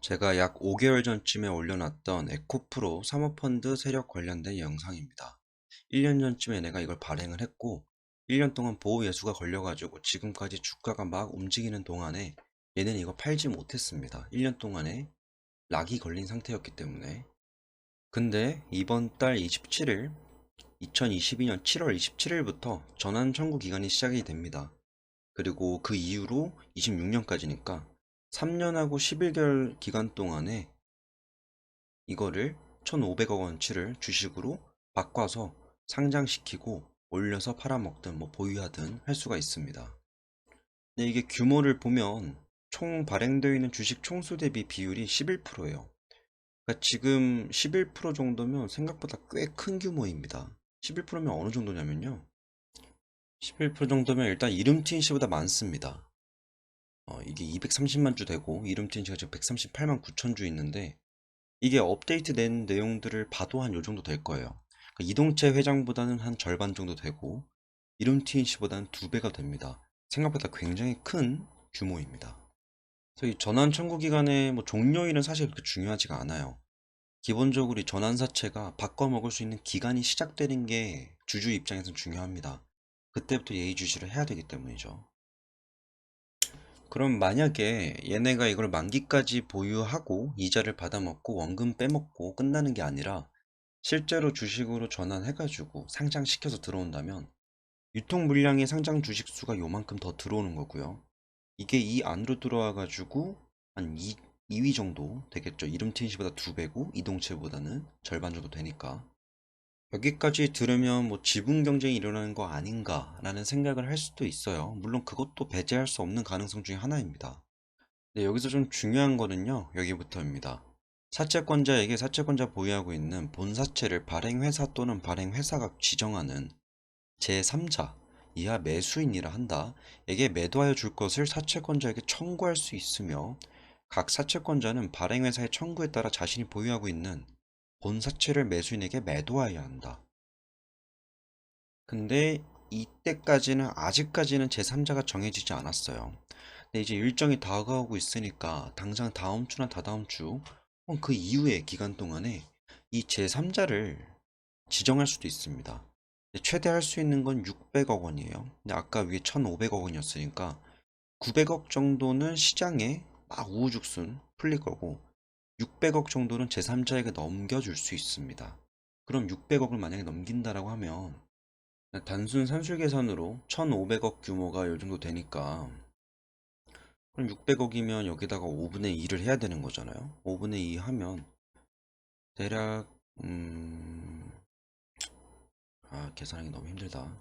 제가 약 5개월 전쯤에 올려놨던 에코프로 사모펀드 세력 관련된 영상입니다. 1년 전쯤에 내가 이걸 발행을 했고 1년 동안 보호 예수가 걸려가지고 지금까지 주가가 막 움직이는 동안에 얘는 이거 팔지 못했습니다. 1년 동안에 락이 걸린 상태였기 때문에. 근데 이번 달 27일 2022년 7월 27일부터 전환 청구 기간이 시작이 됩니다. 그리고 그 이후로 26년까지니까 3년하고 11개월 기간 동안에 이거를 1,500억 원치를 주식으로 바꿔서 상장시키고 올려서 팔아먹든 뭐 보유하든 할 수가 있습니다. 근데 이게 규모를 보면 총 발행되어 있는 주식 총수 대비 비율이 11%예요. 그러니까 지금 11% 정도면 생각보다 꽤 큰 규모입니다. 11%면 어느 정도냐면요. 11% 정도면 일단 이름티인 씨보다 많습니다. 이게 230만 주 되고 이름티인 씨가 지금 138만 9천 주 있는데 이게 업데이트 된 내용들을 봐도 한 요 정도 될 거예요. 그러니까 이동채 회장보다는 한 절반 정도 되고 이름TNC보다는 2배가 됩니다. 생각보다 굉장히 큰 규모입니다. 그래서 이 전환 청구 기간의 뭐 종료일은 사실 그렇게 중요하지가 않아요. 기본적으로 이 전환사채가 바꿔먹을 수 있는 기간이 시작되는 게 주주 입장에서는 중요합니다. 그때부터 예의주시를 해야 되기 때문이죠. 그럼 만약에 얘네가 이걸 만기까지 보유하고 이자를 받아먹고 원금 빼먹고 끝나는 게 아니라 실제로 주식으로 전환해가지고 상장시켜서 들어온다면 유통 물량의 상장 주식 수가 요만큼 더 들어오는 거고요. 이게 이 안으로 들어와가지고 한 2위 정도 되겠죠. 이름티인시보다 2배고 이동채보다는 절반 정도 되니까. 여기까지 들으면 뭐 지분 경쟁이 일어나는 거 아닌가라는 생각을 할 수도 있어요. 물론 그것도 배제할 수 없는 가능성 중에 하나입니다. 네, 여기서 좀 중요한 거는요, 여기부터입니다. 사채권자에게 사채권자 보유하고 있는 본사채를 발행회사 또는 발행회사가 지정하는 제3자 이하 매수인이라 한다. 에게 매도하여 줄 것을 사채권자에게 청구할 수 있으며 각 사채권자는 발행회사의 청구에 따라 자신이 보유하고 있는 본사채를 매수인에게 매도하여야 한다. 근데 이때까지는 아직까지는 제3자가 정해지지 않았어요. 근데 이제 일정이 다가오고 있으니까 당장 다음 주나 다다음 주, 혹은 그 이후의 기간 동안에 이 제3자를 지정할 수도 있습니다. 최대 할 수 있는 건 600억 원이에요. 근데 아까 위에 1,500억 원이었으니까 900억 정도는 시장에 막 우후죽순 풀릴 거고 600억 정도는 제3자에게 넘겨줄 수 있습니다. 그럼 600억을 만약에 넘긴다라고 하면 단순 산술 계산으로 1,500억 규모가 이 정도 되니까 그럼 600억이면 여기다가 5분의 2를 해야 되는 거잖아요. 5분의 2 하면 대략 계산하기 너무 힘들다.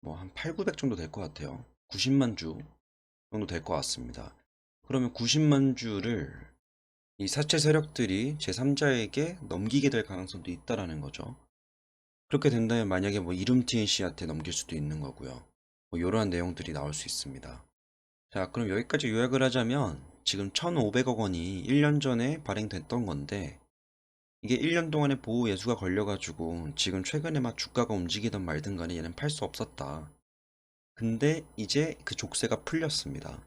뭐 한 8, 900 정도 될 것 같아요. 90만 주 정도 될 것 같습니다. 그러면 90만 주를 이 사채 세력들이 제3자에게 넘기게 될 가능성도 있다라는 거죠. 그렇게 된다면 만약에 뭐 이름티인 씨한테 넘길 수도 있는 거고요. 뭐 이러한 내용들이 나올 수 있습니다. 자, 그럼 여기까지 요약을 하자면 지금 1,500억 원이 1년 전에 발행됐던 건데 이게 1년 동안에 보호 예수가 걸려가지고 지금 최근에 막 주가가 움직이든 말든 간에 얘는 팔 수 없었다. 근데 이제 그 족쇄가 풀렸습니다.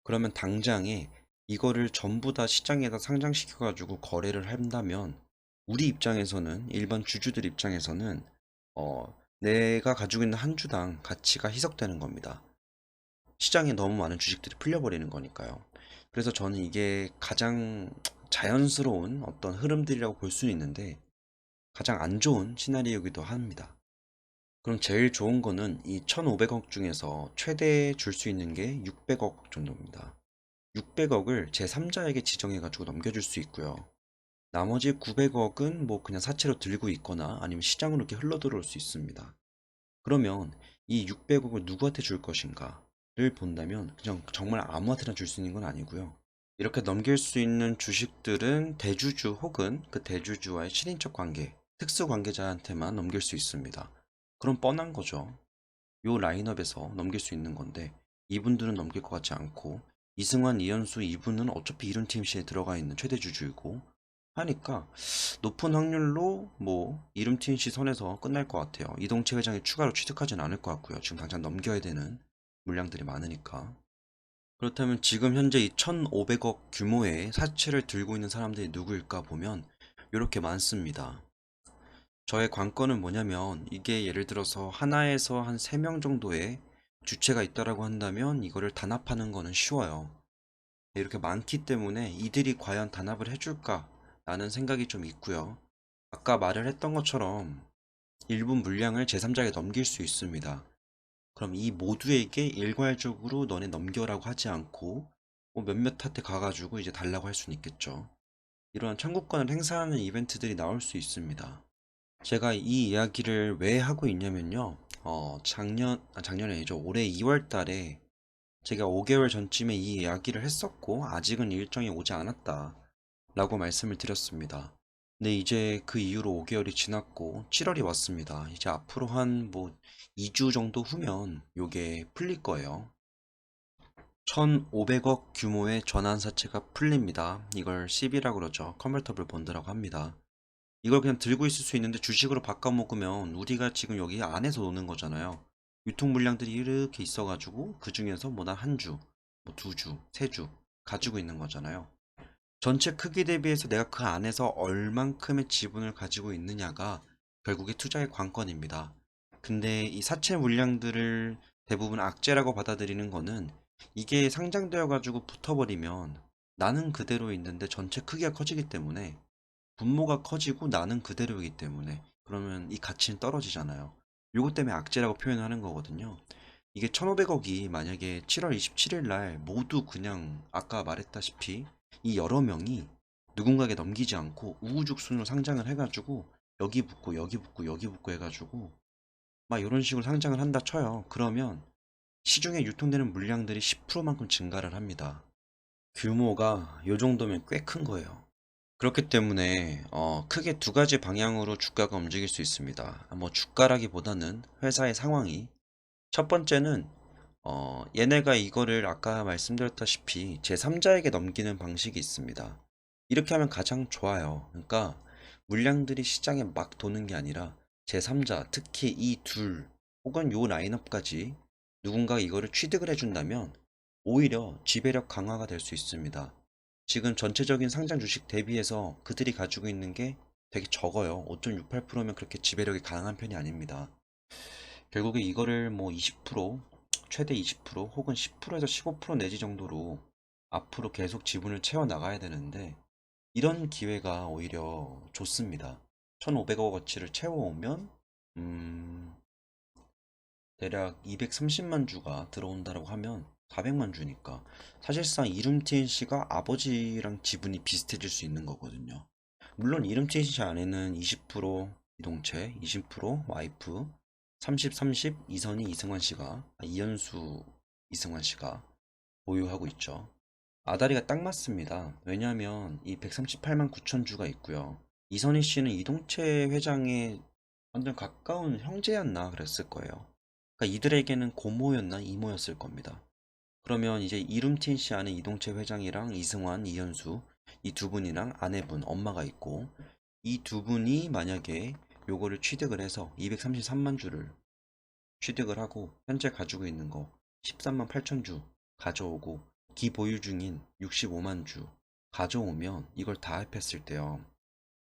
그러면 당장에 이거를 전부 다 시장에다 상장시켜가지고 거래를 한다면 우리 입장에서는 일반 주주들 입장에서는 내가 가지고 있는 한 주당 가치가 희석되는 겁니다. 시장에 너무 많은 주식들이 풀려버리는 거니까요. 그래서 저는 이게 가장 자연스러운 어떤 흐름들이라고 볼 수 있는데 가장 안 좋은 시나리오이기도 합니다. 그럼 제일 좋은 거는 이 1,500억 중에서 최대 줄 수 있는 게 600억 정도입니다. 600억을 제3자에게 지정해가지고 넘겨줄 수 있고요. 나머지 900억은 뭐 그냥 사채로 들고 있거나 아니면 시장으로 이렇게 흘러 들어올 수 있습니다. 그러면 이 600억을 누구한테 줄 것인가를 본다면 그냥 정말 아무한테나 줄 수 있는 건 아니고요. 이렇게 넘길 수 있는 주식들은 대주주 혹은 그 대주주와의 친인척 관계, 특수 관계자한테만 넘길 수 있습니다. 그럼 뻔한 거죠. 요 라인업에서 넘길 수 있는 건데 이분들은 넘길 것 같지 않고 이승환, 이현수 이분은 어차피 이룬 팀시에 들어가 있는 최대 주주이고 하니까 높은 확률로 뭐 이름 TNC 선에서 끝날 것 같아요. 이동채 회장이 추가로 취득하지는 않을 것 같고요. 지금 당장 넘겨야 되는 물량들이 많으니까. 그렇다면 지금 현재 이 1,500억 규모의 사채를 들고 있는 사람들이 누구일까 보면 이렇게 많습니다. 저의 관건은 뭐냐면 이게 예를 들어서 하나에서 한 3명 정도의 주체가 있다라고 한다면 이거를 단합하는 거는 쉬워요. 이렇게 많기 때문에 이들이 과연 단합을 해줄까? 라는 생각이 좀 있고요. 아까 말을 했던 것처럼 일부 물량을 제3자에게 넘길 수 있습니다. 그럼 이 모두에게 일괄적으로 너네 넘겨라고 하지 않고 뭐 몇몇한테 가가지고 이제 달라고 할 수는 있겠죠. 이러한 청구권을 행사하는 이벤트들이 나올 수 있습니다. 제가 이 이야기를 왜 하고 있냐면요. 작년에 아니죠. 올해 2월 달에 제가 5개월 전쯤에 이 이야기를 했었고 아직은 일정이 오지 않았다 라고 말씀을 드렸습니다. 근데 이제 그 이후로 5개월이 지났고 7월이 왔습니다. 이제 앞으로 한 뭐 2주 정도 후면 요게 풀릴 거예요. 1,500억 규모의 전환사채가 풀립니다. 이걸 CB라고 그러죠. 컨버터블 본드라고 합니다. 이걸 그냥 들고 있을 수 있는데 주식으로 바꿔 먹으면 우리가 지금 여기 안에서 노는 거잖아요. 유통 물량들이 이렇게 있어가지고 그 중에서 뭐 난 한 주, 뭐 두 주, 세 주 가지고 있는 거잖아요. 전체 크기 대비해서 내가 그 안에서 얼만큼의 지분을 가지고 있느냐가 결국에 투자의 관건입니다. 근데 이 사채 물량들을 대부분 악재라고 받아들이는 거는 이게 상장되어 가지고 붙어버리면 나는 그대로 있는데 전체 크기가 커지기 때문에 분모가 커지고 나는 그대로이기 때문에 그러면 이 가치는 떨어지잖아요. 요것 때문에 악재라고 표현하는 거거든요. 이게 1,500억이 만약에 7월 27일 날 모두 그냥 아까 말했다시피 이 여러 명이 누군가에게 넘기지 않고 우후죽순으로 상장을 해가지고 여기 붙고 여기 붙고 여기 붙고 해가지고 막 이런 식으로 상장을 한다 쳐요. 그러면 시중에 유통되는 물량들이 10%만큼 증가를 합니다. 규모가 요 정도면 꽤 큰 거예요. 그렇기 때문에 크게 두 가지 방향으로 주가가 움직일 수 있습니다. 뭐 주가라기보다는 회사의 상황이 첫 번째는 얘네가 이거를 아까 말씀드렸다시피 제3자에게 넘기는 방식이 있습니다. 이렇게 하면 가장 좋아요. 그러니까 물량들이 시장에 막 도는 게 아니라 제3자, 특히 이 둘 혹은 요 라인업까지 누군가 이거를 취득을 해준다면 오히려 지배력 강화가 될 수 있습니다. 지금 전체적인 상장 주식 대비해서 그들이 가지고 있는 게 되게 적어요. 5.68%면 그렇게 지배력이 강한 편이 아닙니다. 결국에 이거를 뭐 20%, 최대 20% 혹은 10%에서 15% 내지 정도로 앞으로 계속 지분을 채워 나가야 되는데 이런 기회가 오히려 좋습니다. 1,500억 어치를 채워오면 대략 230만 주가 들어온다고 하면 400만 주니까 사실상 이름 TNC가 아버지랑 지분이 비슷해질 수 있는 거거든요. 물론 이름 TNC 안에는 20% 이동채, 20% 와이프, 30, 30 이선희 이승환 씨가 이현수 이승환 씨가 보유하고 있죠. 아다리가 딱 맞습니다. 왜냐하면 이 138만 9천 주가 있고요. 이선희 씨는 이동채 회장의 완전 가까운 형제였나 그랬을 거예요. 그러니까 이들에게는 고모였나 이모였을 겁니다. 그러면 이제 이룸틴 씨 안에 이동채 회장이랑 이승환, 이현수 이 두 분이랑 아내분, 엄마가 있고 이 두 분이 만약에 요거를 취득을 해서 233만 주를 취득을 하고 현재 가지고 있는 거 13만 8천 주 가져오고 기보유 중인 65만 주 가져오면 이걸 다 합했을 때요.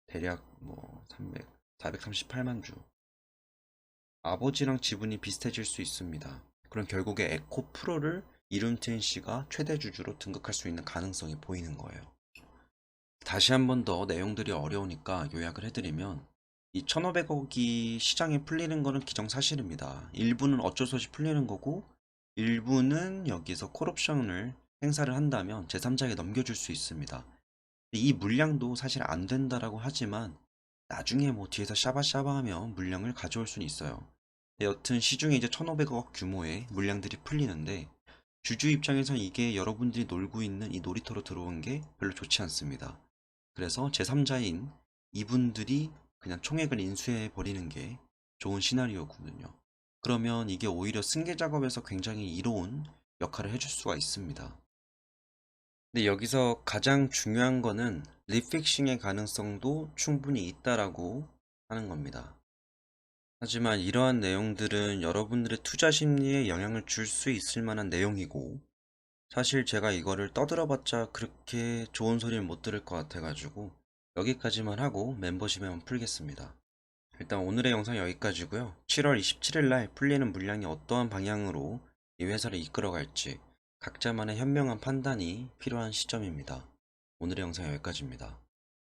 대략 뭐 300, 438만 주 아버지랑 지분이 비슷해질 수 있습니다. 그럼 결국에 에코 프로를 이룬트인 씨가 최대 주주로 등극할 수 있는 가능성이 보이는 거예요. 다시 한 번 더 내용들이 어려우니까 요약을 해드리면 이 1,500억이 시장에 풀리는 거는 기정사실입니다. 일부는 어쩔 수 없이 풀리는 거고 일부는 여기서 콜옵션을 행사를 한다면 제3자에게 넘겨줄 수 있습니다. 이 물량도 사실 안 된다라고 하지만 나중에 뭐 뒤에서 샤바샤바하면 물량을 가져올 수는 있어요. 여튼 시중에 이제 1,500억 규모의 물량들이 풀리는데 주주 입장에선 이게 여러분들이 놀고 있는 이 놀이터로 들어온 게 별로 좋지 않습니다. 그래서 제3자인 이분들이 그냥 총액을 인수해 버리는 게 좋은 시나리오거든요. 그러면 이게 오히려 승계 작업에서 굉장히 이로운 역할을 해줄 수가 있습니다. 근데 여기서 가장 중요한 거는 리픽싱의 가능성도 충분히 있다라고 하는 겁니다. 하지만 이러한 내용들은 여러분들의 투자 심리에 영향을 줄 수 있을 만한 내용이고 사실 제가 이거를 떠들어봤자 그렇게 좋은 소리는 못 들을 것 같아가지고 여기까지만 하고 멤버십에만 풀겠습니다. 일단 오늘의 영상 여기까지고요. 7월 27일 날 풀리는 물량이 어떠한 방향으로 이 회사를 이끌어갈지 각자만의 현명한 판단이 필요한 시점입니다. 오늘의 영상 여기까지입니다.